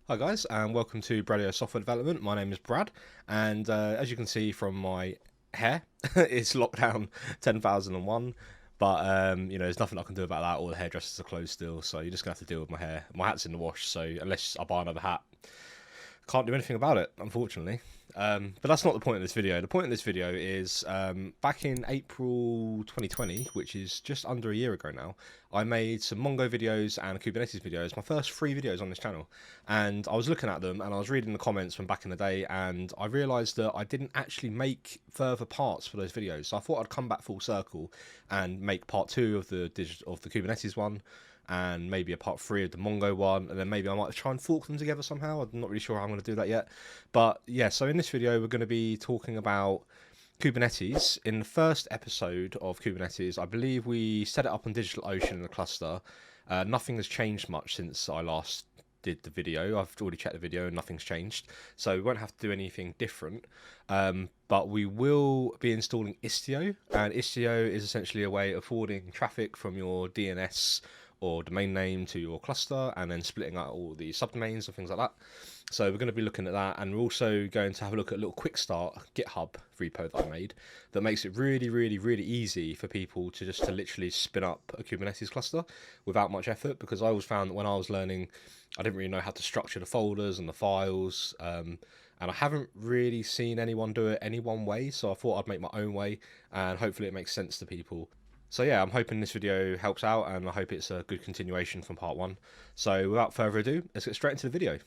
Hi guys, and welcome to Bradio Software Development. My name is Brad, and as you can see from my hair, it's lockdown 10,001. But there's nothing I can do about that. All the hairdressers are closed still, so you're just gonna have to deal with my hair. My hat's in the wash, so unless I buy another hat, can't do anything about it, unfortunately. But that's not the point of this video. The point of this video is back in April 2020, which is just under a year ago now, I made some Mongo videos and Kubernetes videos, my first 3 videos on this channel. And I was looking at them and I was reading the comments from back in the day, and I realised that I didn't actually make further parts for those videos. So I thought I'd come back full circle and make part 2 of the Kubernetes one, and maybe a part 3 of the Mongo one, and then maybe I might try and fork them together somehow. I'm not really sure how I'm going to do that yet. But yeah, so in this video we're going to be talking about Kubernetes. In the first episode of Kubernetes, I believe we set it up on DigitalOcean in the cluster. Nothing has changed much since I last did the video. I've already checked the video and nothing's changed, so we won't have to do anything different. But we will be installing Istio, and Istio is essentially a way of forwarding traffic from your DNS or domain name to your cluster, and then splitting out all the subdomains and things like that. So we're going to be looking at that, and we're also going to have a look at a little quick start GitHub repo that I made that makes it really easy for people to literally spin up a Kubernetes cluster without much effort, because I always found that when I was learning, I didn't really know how to structure the folders and the files, and I haven't really seen anyone do it any one way, so I thought I'd make my own way, and hopefully it makes sense to people. So yeah, I'm hoping this video helps out, and I hope it's a good continuation from part 1. So without further ado, let's get straight into the video.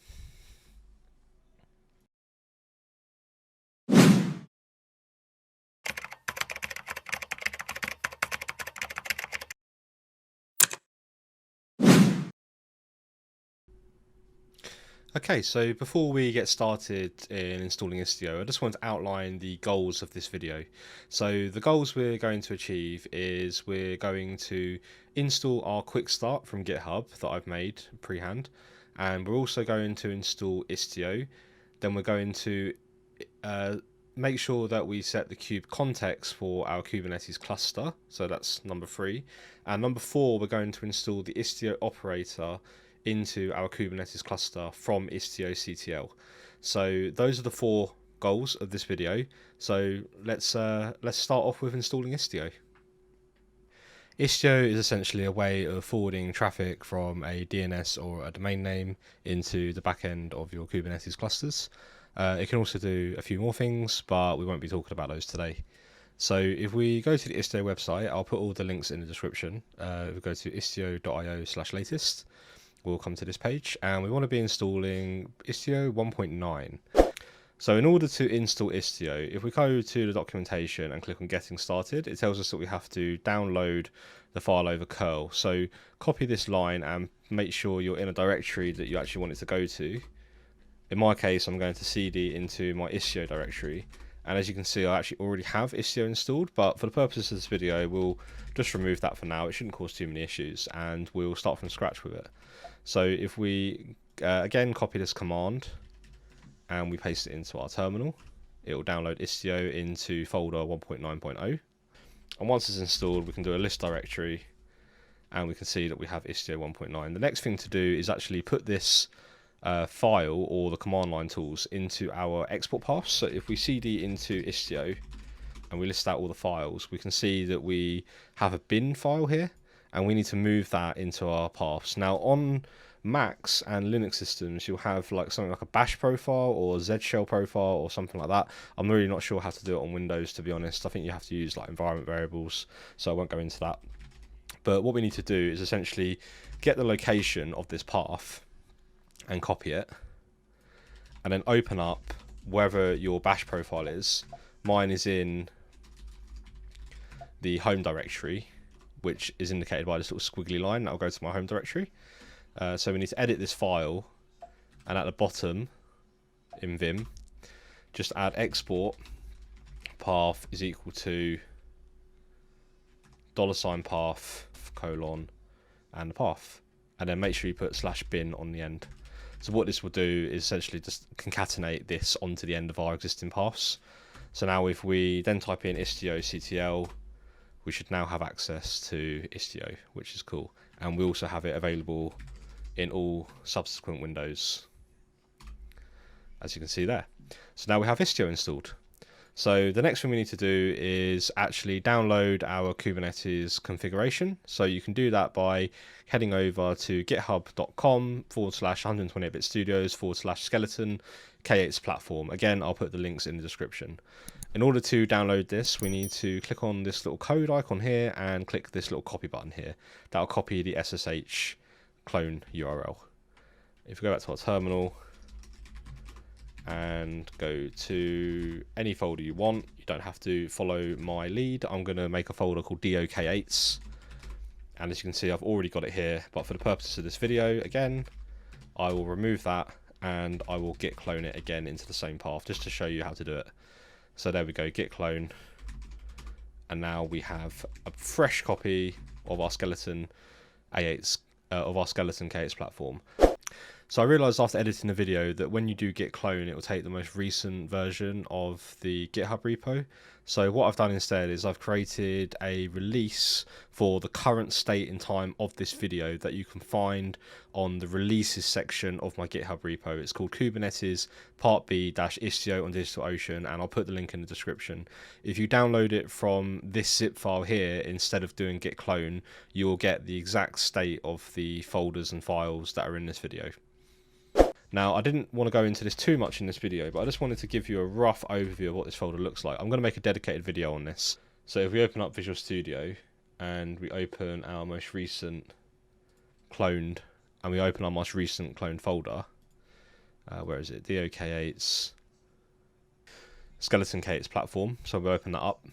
Okay, so before we get started in installing Istio, I just want to outline the goals of this video. So the goals we're going to achieve is we're going to install our quick start from GitHub that I've made pre-hand, and we're also going to install Istio. Then we're going to make sure that we set the kube context for our Kubernetes cluster, so that's number 3. And number 4, we're going to install the Istio operator into our Kubernetes cluster from Istio CTL. So those are the 4 goals of this video. So let's start off with installing Istio. Istio is essentially a way of forwarding traffic from a DNS or a domain name into the back end of your Kubernetes clusters. It can also do a few more things, but we won't be talking about those today. So if we go to the Istio website, I'll put all the links in the description. If we go to istio.io/latest, we'll come to this page, and we want to be installing Istio 1.9. So in order to install Istio, if we go to the documentation and click on getting started, it tells us that we have to download the file over curl. So copy this line and make sure you're in a directory that you actually want it to go to. In my case, I'm going to cd into my Istio directory, and as you can see, I actually already have Istio installed, but for the purposes of this video, we'll just remove that for now. It shouldn't cause too many issues, and we'll start from scratch with it. So if we again copy this command and we paste it into our terminal, it will download Istio into folder 1.9.0, and once it's installed, we can do a list directory, and we can see that we have Istio 1.9. The next thing to do is actually put this file or the command line tools into our export paths. So if we cd into Istio and we list out all the files, we can see that we have a bin file here, and we need to move that into our paths. Now on Macs and Linux systems, you'll have like something like a bash profile or Z shell profile or something like that. I'm really not sure how to do it on Windows, to be honest. I think you have to use like environment variables, so I won't go into that. But what we need to do is essentially get the location of this path and copy it, and then open up wherever your bash profile is. Mine is in the home directory, which is indicated by this little squiggly line. That'll go to my home directory. So we need to edit this file, and at the bottom in Vim, just add export path is equal to $path colon and the path, and then make sure you put /bin on the end. So what this will do is essentially just concatenate this onto the end of our existing paths. So now if we then type in Istio CTL, we should now have access to Istio, which is cool. And we also have it available in all subsequent windows. as you can see there. So now we have Istio installed. So the next thing we need to do is actually download our Kubernetes configuration. So you can do that by heading over to github.com/128bitstudios/skeleton K8's platform. Again, I'll put the links in the description. In order to download this, we need to click on this little code icon here and click this little copy button here. That'll copy the SSH clone URL. If we go back to our terminal and go to any folder you want, you don't have to follow my lead. I'm going to make a folder called DOK8s, and as you can see, I've already got it here, but for the purposes of this video, again, I will remove that and I will git clone it again into the same path just to show you how to do it. So there we go, git clone, and now we have a fresh copy of our skeleton A8's of our skeleton K8's platform. So I realised after editing the video that when you do git clone, it will take the most recent version of the GitHub repo. So what I've done instead is I've created a release for the current state and time of this video that you can find on the releases section of my GitHub repo. It's called Kubernetes Part B-Istio on DigitalOcean, and I'll put the link in the description. If you download it from this zip file here, instead of doing git clone, you will get the exact state of the folders and files that are in this video. Now, I didn't want to go into this too much in this video, but I just wanted to give you a rough overview of what this folder looks like. I'm going to make a dedicated video on this. So if we open up Visual Studio and we open our most recent cloned, and we open our most recent cloned folder, where is it? DOK8's Skeleton K8's platform. So we'll open that up.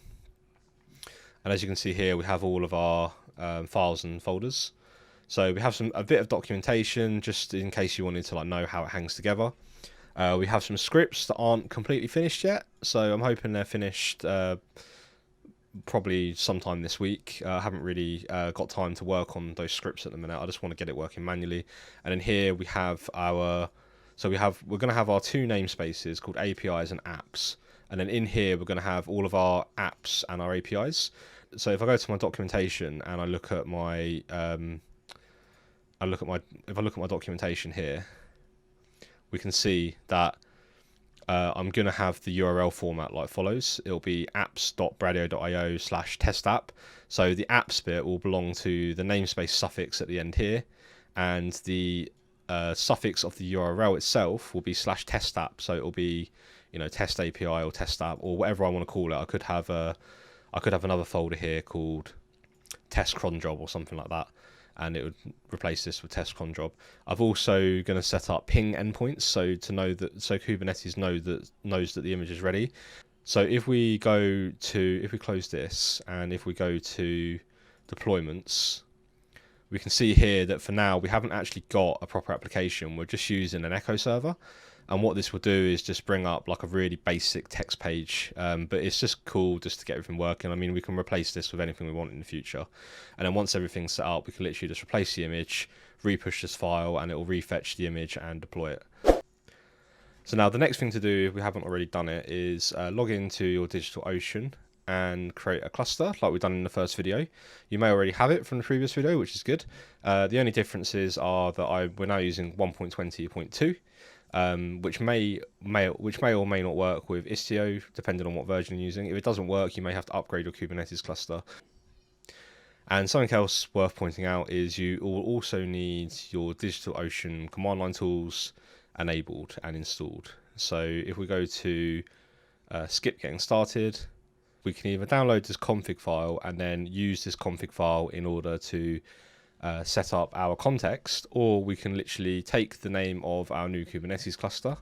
And as you can see here, we have all of our files and folders. So we have a bit of documentation just in case you wanted to know how it hangs together. We have some scripts that aren't completely finished yet, so I'm hoping they're finished probably sometime this week. I haven't really got time to work on those scripts at the minute. I just want to get it working manually. And then here we have we're going to have our two namespaces called APIs and apps. And then in here we're going to have all of our apps and our APIs. So if I go to my documentation and I look at my if I look at my documentation here, we can see that I'm going to have the URL format like follows. It'll be apps.bradio.io/testapp. So the apps bit will belong to the namespace suffix at the end here, and the suffix of the URL itself will be /testapp. So it'll be, test API or test app or whatever I want to call it. I could have another folder here called test cron job or something like that, and it would replace this with test cron job. I've also going to set up ping endpoints so Kubernetes knows that the image is ready. So if we close this and if we go to deployments, we can see here that for now we haven't actually got a proper application. We're just using an echo server. And what this will do is just bring up like a really basic text page, but it's just cool just to get everything working. I mean, we can replace this with anything we want in the future. And then once everything's set up, we can literally just replace the image, repush this file, and it will refetch the image and deploy it. So now the next thing to do, if we haven't already done it, is log into your DigitalOcean and create a cluster like we've done in the first video. You may already have it from the previous video, which is good. The only differences are that we're now using 1.20.2. Which may or may not work with Istio, depending on what version you're using. If it doesn't work, you may have to upgrade your Kubernetes cluster. And something else worth pointing out is you will also need your DigitalOcean command line tools enabled and installed. So if we go to skip getting started, we can either download this config file and then use this config file in order to set up our context, or we can literally take the name of our new Kubernetes cluster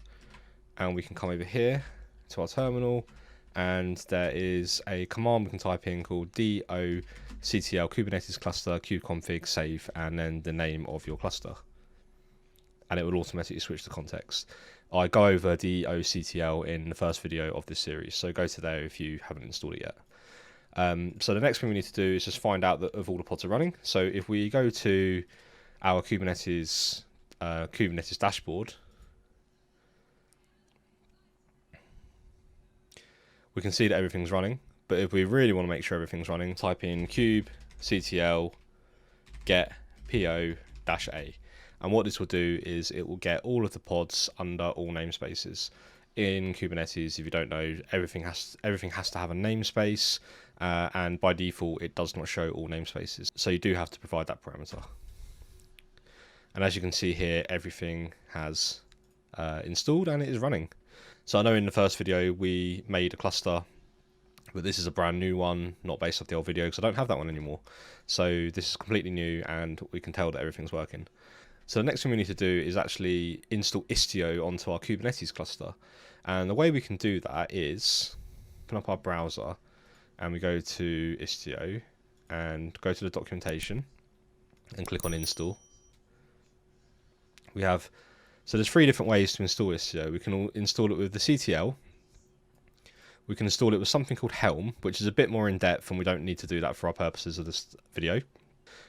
and we can come over here to our terminal, and there is a command we can type in called doctl Kubernetes cluster kubeconfig save, and then the name of your cluster, and it will automatically switch the context. I go over doctl in the first video of this series, so go to there if you haven't installed it yet. So the next thing we need to do is just find out that all the pods are running. So if we go to our Kubernetes dashboard, we can see that everything's running. But if we really want to make sure everything's running, type in kubectl get po-a, And what this will do is it will get all of the pods under all namespaces. In Kubernetes, if you don't know, everything has to have a namespace, and by default it does not show all namespaces. So you do have to provide that parameter. And as you can see here, everything has installed and it is running. So I know in the first video we made a cluster, but this is a brand new one, not based off the old video, because I don't have that one anymore. So this is completely new, and we can tell that everything's working. So the next thing we need to do is actually install Istio onto our Kubernetes cluster. And the way we can do that is open up our browser, and we go to Istio, and go to the documentation, and click on install. So there's 3 different ways to install Istio. We can install it with the CTL. We can install it with something called Helm, which is a bit more in depth, and we don't need to do that for our purposes of this video.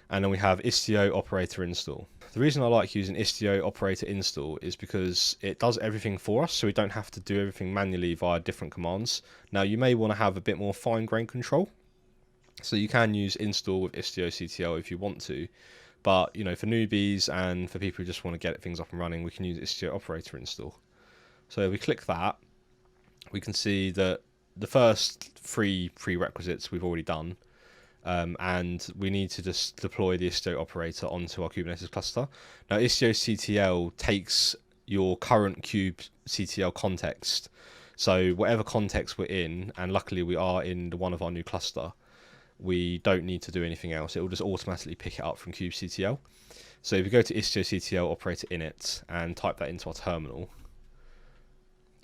And then we have Istio operator install. The reason I like using Istio operator install is because it does everything for us, so we don't have to do everything manually via different commands. Now you may want to have a bit more fine-grained control, so you can use install with Istio CTL if you want to. But you know, for newbies and for people who just want to get things up and running, we can use Istio operator install. So if we click that, we can see that the first 3 prerequisites we've already done, and we need to just deploy the Istio operator onto our Kubernetes cluster. Now Istio CTL takes your current kubectl context, so whatever context we're in, and luckily we are in one of our new cluster, we don't need to do anything else. It will just automatically pick it up from kubectl. So if we go to Istio CTL operator init and type that into our terminal,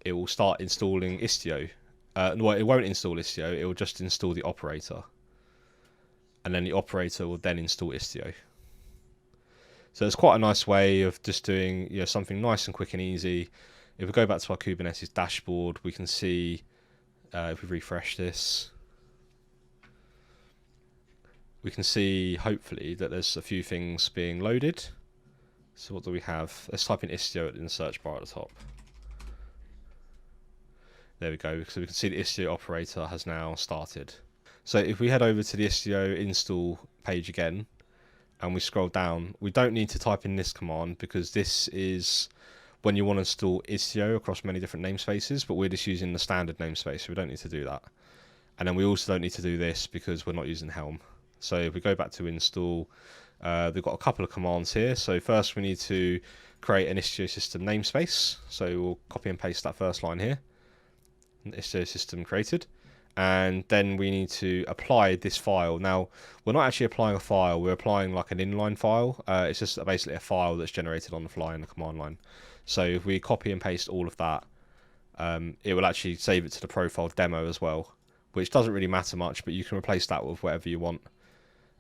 it will start installing Istio. Well, it won't install Istio, it will just install the operator. And then the operator will then install Istio. So it's quite a nice way of just doing, you know, something nice and quick and easy. If we go back to our Kubernetes dashboard, we can see, if we refresh this, we can see hopefully that there's a few things being loaded. So what do we have? Let's type in Istio in the search bar at the top. There we go. So we can see the Istio operator has now started. So if we head over to the Istio install page again, and we scroll down, we don't need to type in this command, because this is when you want to install Istio across many different namespaces, but we're just using the standard namespace, so we don't need to do that. And then we also don't need to do this because we're not using Helm. So if we go back to install, they've got a couple of commands here. So first we need to create an Istio system namespace. So we'll copy and paste that first line here. Istio system created. And then we need to apply this file. Now, we're not actually applying a file, we're applying like an inline file. It's just basically a file that's generated on the fly in the command line. So if we copy and paste all of that, it will actually save it to the profile demo as well, which doesn't really matter much, but you can replace that with whatever you want.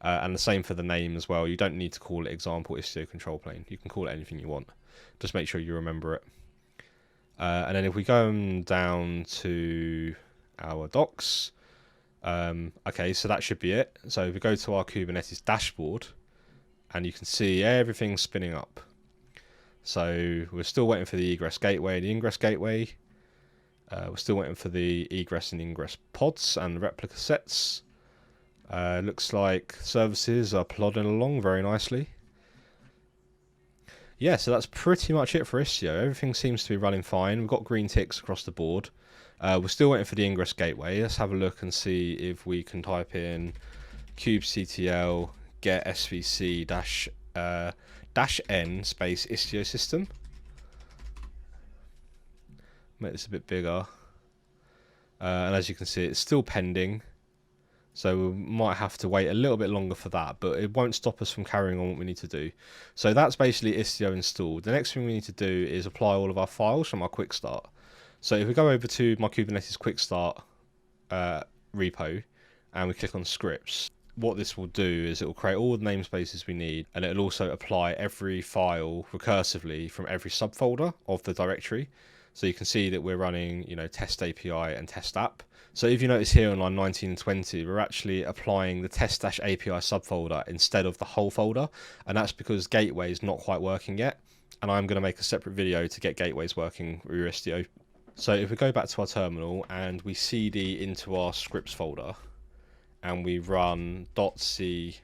And the same for the name as well. You don't need to call it example Istio control plane. You can call it anything you want. Just make sure you remember it. And then if we go down to our docs, okay, so that should be it. So if we go to our Kubernetes dashboard, and you can see everything spinning up. So we're still waiting for the egress gateway and the ingress gateway. We're still waiting for the egress and ingress pods and the replica sets. Looks like services are plodding along very nicely. Yeah, so that's pretty much it for Istio. Everything seems to be running fine. We've got green ticks across the board. We're still waiting for the ingress gateway. Let's have a look and see if we can type in kubectl get svc dash n space Istio system. Make this a bit bigger. And as you can see, it's still pending. So we might have to wait a little bit longer for that, but it won't stop us from carrying on what we need to do. So that's basically Istio installed. The next thing we need to do is apply all of our files from our quick start. So if we go over to my Kubernetes quick start repo and we click on scripts, what this will do is it will create all the namespaces we need, and it will also apply every file recursively from every subfolder of the directory. So you can see that we're running, you know, test API and test app. So if you notice here on line 19 and 20, we're actually applying the test-API subfolder instead of the whole folder, and that's because gateway is not quite working yet, and I'm going to make a separate video to get gateways working with Istio. So if we go back to our terminal and we cd into our scripts folder, and we run .c/c_create,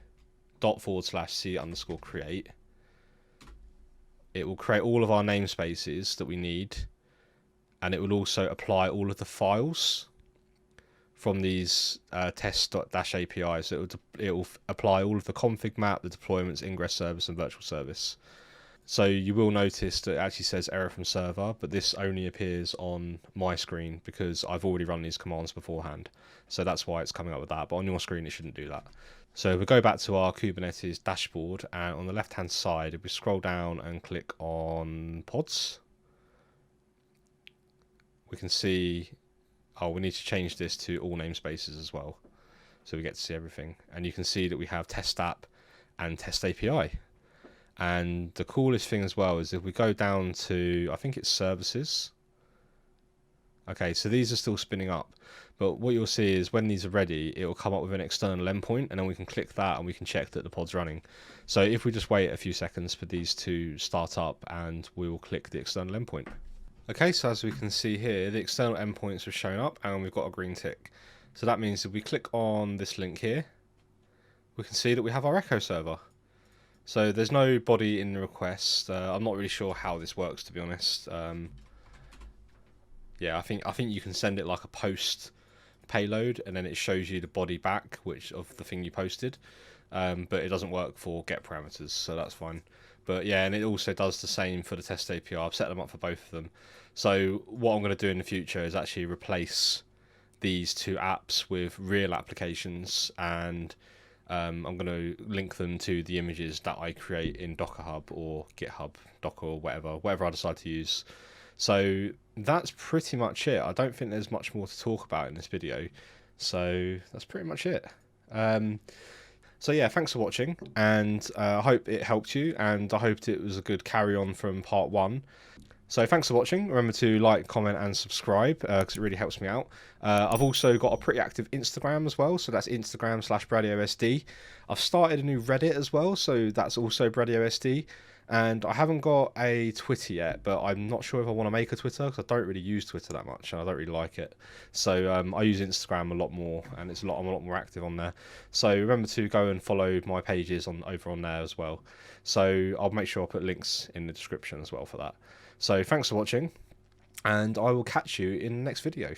it will create all of our namespaces that we need, and it will also apply all of the files from these test.-APIs. So it will apply all of the config map, the deployments, ingress service, and virtual service. So you will notice that it actually says error from server, but this only appears on my screen because I've already run these commands beforehand. So that's why it's coming up with that, but on your screen it shouldn't do that. So we go back to our Kubernetes dashboard, and on the left hand side, if we scroll down and click on pods, we can see, oh, we need to change this to all namespaces as well, so we get to see everything. And you can see that we have test app and test API. And the coolest thing as well is if we go down to, I think it's services. Okay, so these are still spinning up, but what you'll see is when these are ready, it will come up with an external endpoint, and then we can click that and we can check that the pod's running. So if we just wait a few seconds for these to start up, and we will click the external endpoint. Okay, so as we can see here, the external endpoints have shown up and we've got a green tick. So that means if we click on this link here, we can see that we have our Echo server. So there's no body in the request. I'm not really sure how this works, to be honest. Yeah, I think you can send it like a post payload, and then it shows you the body back, which of the thing you posted. But it doesn't work for get parameters, so that's fine. But yeah, and it also does the same for the test API. I've set them up for both of them. So what I'm going to do in the future is actually replace these two apps with real applications, and I'm going to link them to the images that I create in Docker Hub or GitHub, Docker, or whatever I decide to use. So that's pretty much it. I don't think there's much more to talk about in this video. So that's pretty much it. So yeah, thanks for watching, and I hope it helped you, and I hoped it was a good carry on from part 1. So thanks for watching. Remember to like, comment, and subscribe because it really helps me out. I've also got a pretty active Instagram as well, so that's Instagram/BradioSD. I've started a new Reddit as well, so that's also BradioSD. And I haven't got a Twitter yet, but I'm not sure if I want to make a Twitter because I don't really use Twitter that much and I don't really like it. So I use Instagram a lot more, and I'm a lot more active on there. So remember to go and follow my pages over on there as well. So I'll make sure I put links in the description as well for that. So thanks for watching, and I will catch you in the next video.